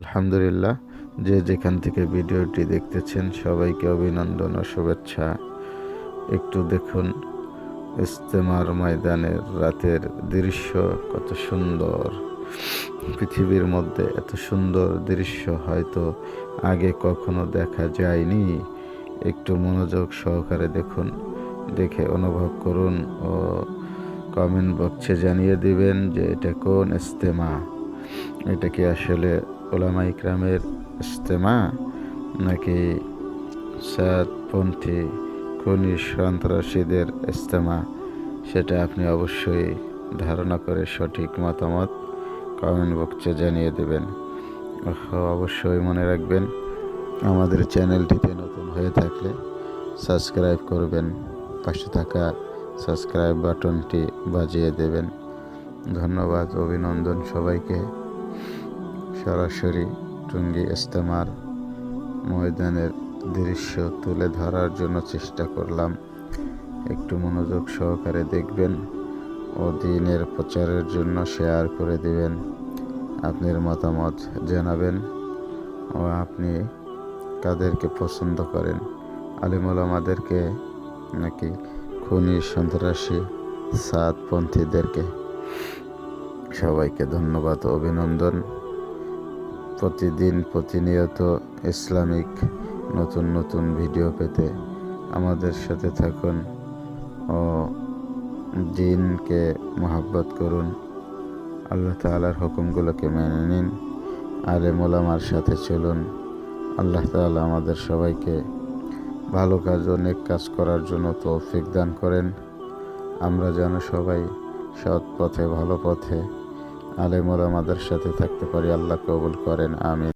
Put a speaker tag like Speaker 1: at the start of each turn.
Speaker 1: আলহামদুলিল্লাহ, যে যেখান থেকে ভিডিওটি দেখতেছেন সবাইকে অভিনন্দন ও শুভেচ্ছা। একটু দেখুন ইজতেমার ময়দানের রাতের দৃশ্য কত সুন্দর। পৃথিবীর মধ্যে এত সুন্দর দৃশ্য হয়তো আগে কখনো দেখা যায়নি। একটু মনোযোগ সহকারে দেখুন, দেখে অনুভব করুন ও কমেন্ট বক্সে জানিয়ে দিবেন যে এটা কোন ইজতেমা। এটা কি আসলে ওলামা ইকরামের ইজতেমা নাকি সাতপন্থী খুনি সন্ত্রাসীদের ইজতেমা? সেটা আপনি অবশ্যই ধারণা করে সঠিক মতামত কমেন্ট বক্সে জানিয়ে দেবেন। অবশ্যই মনে রাখবেন, আমাদের চ্যানেলটিতে নতুন হয়ে থাকলে সাবস্ক্রাইব করবেন, পাশে থাকা সাবস্ক্রাইব বাটনটি বাজিয়ে দেবেন। ধন্যবাদ, অভিনন্দন সবাইকে। সরাসরি টঙ্গী ইজতেমার ময়দানের দৃশ্য তুলে ধরার জন্য চেষ্টা করলাম। একটু মনোযোগ সহকারে দেখবেন ও দ্বীনের প্রচারের জন্য শেয়ার করে দিবেন। আপনার মতামত জানাবেন ও আপনি কাদেরকে পছন্দ করেন, আলেম ওলামাদেরকে নাকি খুনি সন্ত্রাসী সাতপন্থীদেরকে। সবাইকে ধন্যবাদ, অভিনন্দন। প্রতিনিয়ত ইসলামিক নতুন নতুন ভিডিও পেতে আমাদের সাথে থাকুন ও দ্বীনকে মহব্বত করুন। আল্লাহ তাআলার হুকুমগুলোকে মেনে নিন, আলেম ওলামার সাথে চলুন। আল্লাহ তাআলা আমাদের সবাইকে ভালো কাজ ও নেক কাজ করার জন্য তৌফিক দান করেন। আমরা যেন সবাই সৎ পথে, ভালো পথে আলেম ওলামাদের সাথে থাকতে পারি। আল্লাহ কবুল করেন, আমিন।